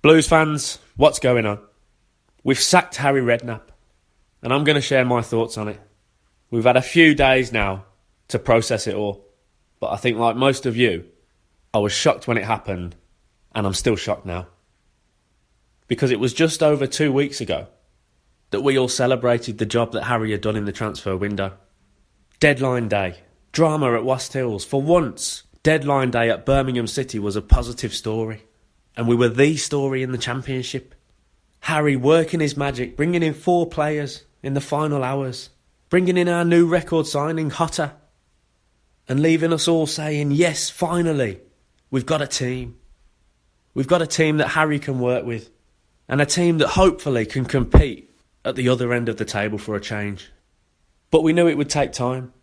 Blues fans, what's going on? We've sacked Harry Redknapp, and I'm going to share my thoughts on it. We've had a few days now to process it all, but I think like most of you, I was shocked when it happened, and I'm still shocked now. Because it was just over 2 weeks ago that we all celebrated the job that Harry had done in the transfer window. Deadline day, drama at West Hills. For once, deadline day at Birmingham City was a positive story. And we were the story in the Championship. Harry working his magic, bringing in 4 players in the final hours, bringing in our new record signing, Hotter, and leaving us all saying, yes, finally, we've got a team. We've got a team that Harry can work with, and a team that hopefully can compete at the other end of the table for a change. But we knew it would take time,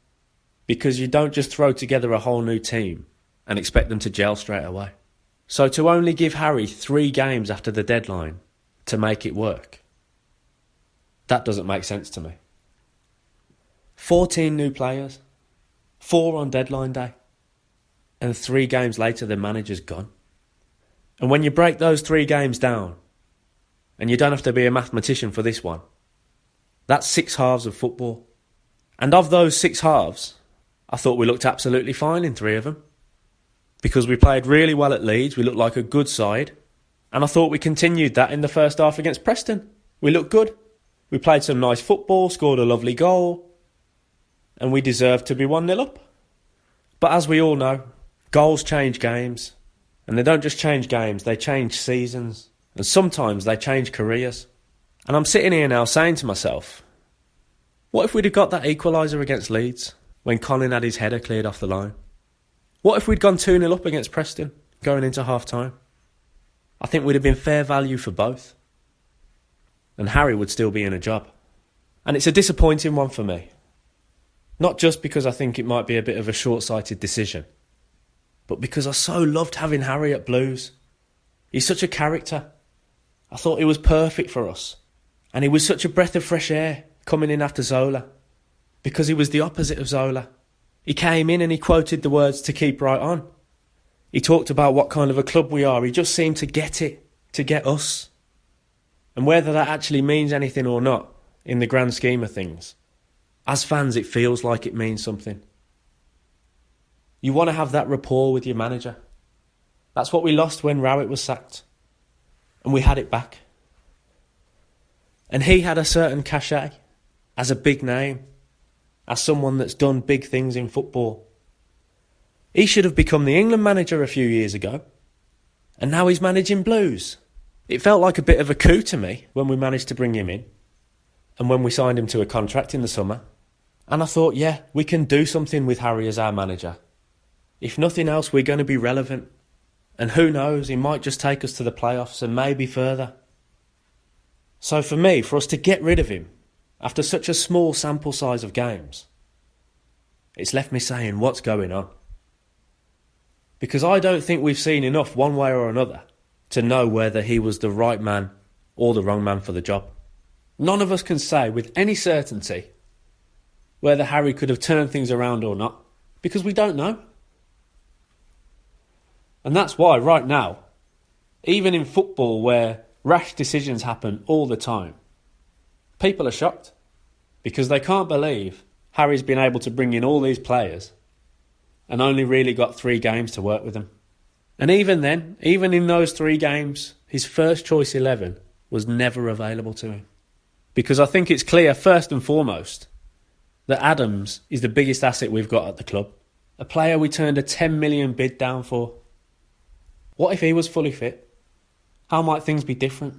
because you don't just throw together a whole new team and expect them to gel straight away. So to only give Harry 3 games after the deadline to make it work, that doesn't make sense to me. 14 new players, 4 on deadline day, and 3 games later the manager's gone. And when you break those 3 games down, and you don't have to be a mathematician for this one, that's 6 halves of football. And of those 6 halves, I thought we looked absolutely fine in 3 of them. Because we played really well at Leeds, we looked like a good side. And I thought we continued that in the first half against Preston. We looked good. We played some nice football, scored a lovely goal. And we deserved to be 1-0 up. But as we all know, goals change games. And they don't just change games, they change seasons. And sometimes they change careers. And I'm sitting here now saying to myself, what if we'd have got that equaliser against Leeds when Colin had his header cleared off the line? What if we'd gone 2-0 up against Preston going into half-time? I think we'd have been fair value for both. And Harry would still be in a job. And it's a disappointing one for me. Not just because I think it might be a bit of a short-sighted decision, but because I so loved having Harry at Blues. He's such a character. I thought he was perfect for us. And he was such a breath of fresh air coming in after Zola, because he was the opposite of Zola. He came in and he quoted the words to keep right on. He talked about what kind of a club we are. He just seemed to get it, to get us. And whether that actually means anything or not, in the grand scheme of things, as fans it feels like it means something. You want to have that rapport with your manager. That's what we lost when Rowett was sacked. And we had it back. And he had a certain cachet as a big name, as someone that's done big things in football. He should have become the England manager a few years ago. And now he's managing Blues. It felt like a bit of a coup to me when we managed to bring him in. And when we signed him to a contract in the summer. And I thought, yeah, we can do something with Harry as our manager. If nothing else, we're going to be relevant. And who knows, he might just take us to the playoffs and maybe further. So for me, for us to get rid of him, after such a small sample size of games, it's left me saying, what's going on? Because I don't think we've seen enough one way or another to know whether he was the right man or the wrong man for the job. None of us can say with any certainty whether Harry could have turned things around or not, because we don't know. And that's why right now, even in football where rash decisions happen all the time, people are shocked because they can't believe Harry's been able to bring in all these players and only really got 3 games to work with them. And even then, even in those 3 games, his first choice 11 was never available to him. Because I think it's clear, first and foremost, that Adams is the biggest asset we've got at the club. A player we turned a 10 million bid down for. What if he was fully fit? How might things be different?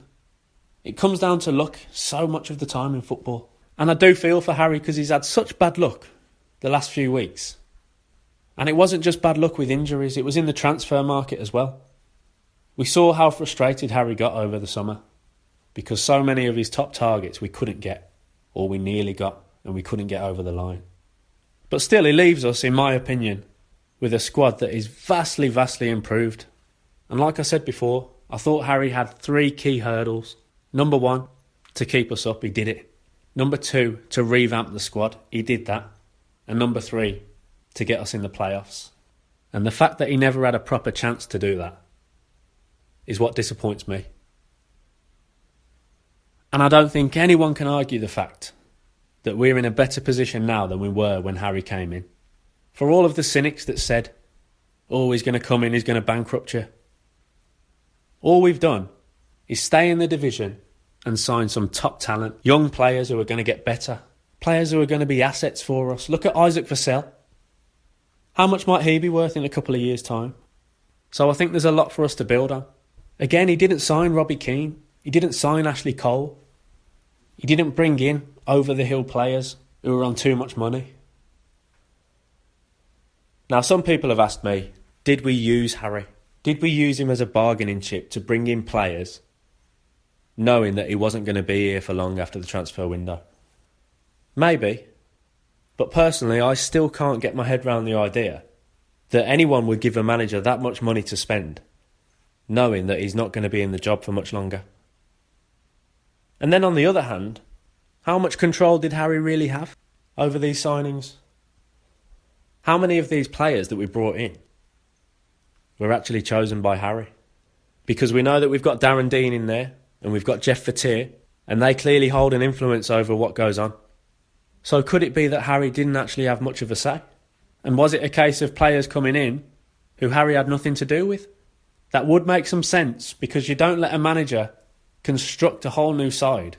It comes down to luck so much of the time in football. And I do feel for Harry because he's had such bad luck the last few weeks. And it wasn't just bad luck with injuries, it was in the transfer market as well. We saw how frustrated Harry got over the summer because so many of his top targets we couldn't get, or we nearly got, and we couldn't get over the line. But still, he leaves us, in my opinion, with a squad that is vastly, vastly improved. And like I said before, I thought Harry had 3 key hurdles. Number 1, to keep us up, he did it. Number 2, to revamp the squad, he did that. And number 3, to get us in the playoffs. And the fact that he never had a proper chance to do that is what disappoints me. And I don't think anyone can argue the fact that we're in a better position now than we were when Harry came in. For all of the cynics that said, oh, he's going to come in, he's going to bankrupt you. All we've done is stay in the division and sign some top talent, young players who are going to get better, players who are going to be assets for us. Look at Isaac Vassell. How much might he be worth in a couple of years' time? So I think there's a lot for us to build on. Again, he didn't sign Robbie Keane. He didn't sign Ashley Cole. He didn't bring in over-the-hill players who were on too much money. Now, some people have asked me, did we use Harry? Did we use him as a bargaining chip to bring in players, knowing that he wasn't going to be here for long after the transfer window? Maybe. But personally, I still can't get my head around the idea that anyone would give a manager that much money to spend, knowing that he's not going to be in the job for much longer. And then on the other hand, how much control did Harry really have over these signings? How many of these players that we brought in were actually chosen by Harry? Because we know that we've got Darren Dean in there and we've got Jeff Fatir, and they clearly hold an influence over what goes on. So could it be that Harry didn't actually have much of a say? And was it a case of players coming in who Harry had nothing to do with? That would make some sense, because you don't let a manager construct a whole new side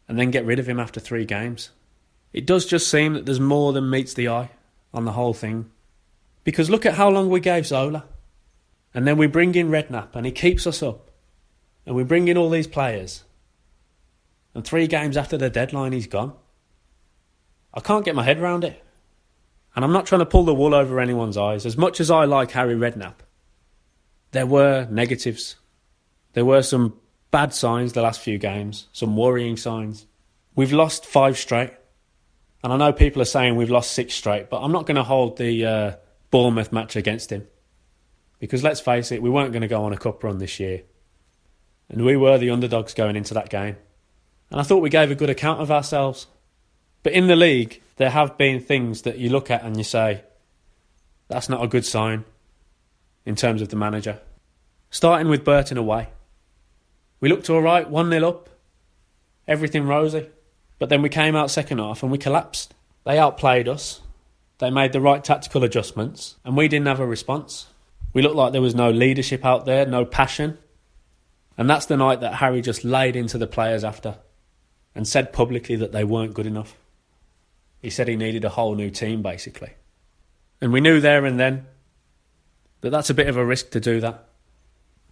and then get rid of him after 3 games. It does just seem that there's more than meets the eye on the whole thing. Because look at how long we gave Zola. And then we bring in Redknapp and he keeps us up. And we bring in all these players. And 3 games after the deadline, he's gone. I can't get my head around it. And I'm not trying to pull the wool over anyone's eyes. As much as I like Harry Redknapp, there were negatives. There were some bad signs the last few games, some worrying signs. We've lost 5 straight. And I know people are saying we've lost 6 straight, but I'm not going to hold the Bournemouth match against him. Because let's face it, we weren't going to go on a cup run this year. And we were the underdogs going into that game. And I thought we gave a good account of ourselves. But in the league, there have been things that you look at and you say, that's not a good sign in terms of the manager. Starting with Burton away. We looked all right, 1-0 up, everything rosy. But then we came out second half and we collapsed. They outplayed us. They made the right tactical adjustments and we didn't have a response. We looked like there was no leadership out there, no passion. And that's the night that Harry just laid into the players after and said publicly that they weren't good enough. He said he needed a whole new team, basically. And we knew there and then that that's a bit of a risk to do that.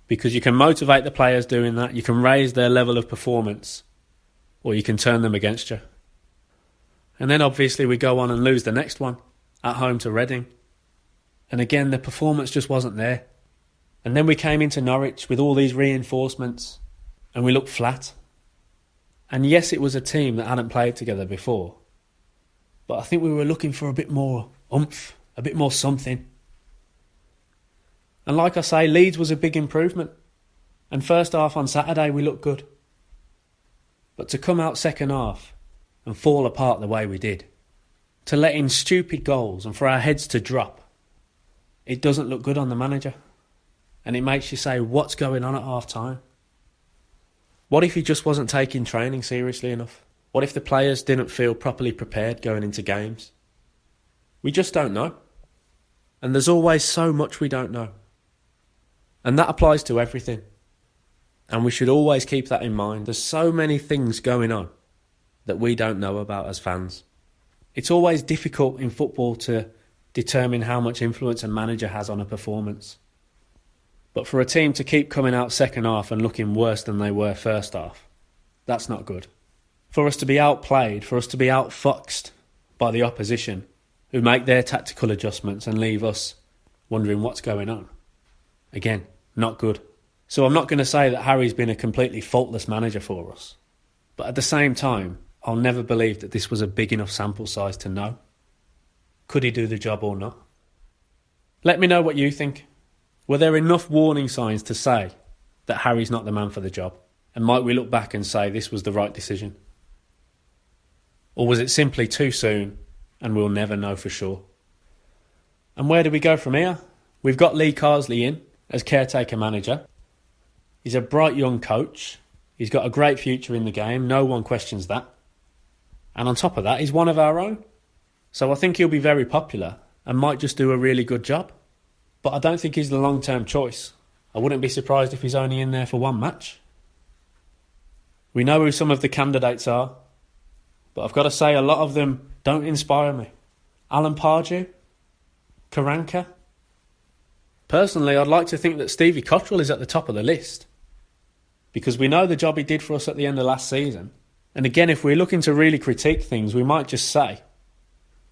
Because you can motivate the players doing that, you can raise their level of performance, or you can turn them against you. And then obviously we go on and lose the next one, at home to Reading. And again, the performance just wasn't there. And then we came into Norwich with all these reinforcements, and we looked flat. And yes, it was a team that hadn't played together before. But I think we were looking for a bit more oomph, a bit more something. And like I say, Leeds was a big improvement. And first half on Saturday, we looked good. But to come out second half and fall apart the way we did, to let in stupid goals and for our heads to drop, it doesn't look good on the manager. And it makes you say, what's going on at half time? What if he just wasn't taking training seriously enough? What if the players didn't feel properly prepared going into games? We just don't know. And there's always so much we don't know. And that applies to everything. And we should always keep that in mind. There's so many things going on that we don't know about as fans. It's always difficult in football to determine how much influence a manager has on a performance. But for a team to keep coming out second half and looking worse than they were first half, that's not good. For us to be outplayed, for us to be outfoxed by the opposition, who make their tactical adjustments and leave us wondering what's going on. Again, not good. So I'm not going to say that Harry's been a completely faultless manager for us. But at the same time, I'll never believe that this was a big enough sample size to know. Could he do the job or not? Let me know what you think. Were there enough warning signs to say that Harry's not the man for the job? And might we look back and say this was the right decision? Or was it simply too soon and we'll never know for sure? And where do we go from here? We've got Lee Carsley in as caretaker manager. He's a bright young coach He's got a great future in the game, no one questions that. And on top of that, he's one of our own. So I think he'll be very popular and might just do a really good job. But I don't think he's the long-term choice. I wouldn't be surprised if he's only in there for one match. We know who some of the candidates are, but I've got to say a lot of them don't inspire me. Alan Pardew? Karanka? Personally, I'd like to think that Stevie Cottrell is at the top of the list, because we know the job he did for us at the end of last season. And again, if we're looking to really critique things, we might just say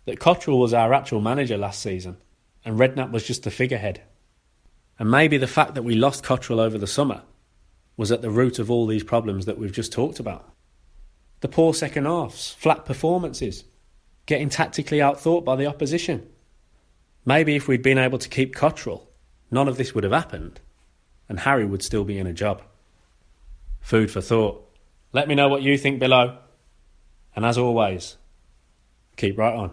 that Cottrell was our actual manager last season and Redknapp was just the figurehead. And maybe the fact that we lost Cottrell over the summer was at the root of all these problems that we've just talked about. The poor second halves, flat performances, getting tactically outthought by the opposition. Maybe if we'd been able to keep Cottrell, none of this would have happened and Harry would still be in a job. Food for thought. Let me know what you think below. And as always, keep right on.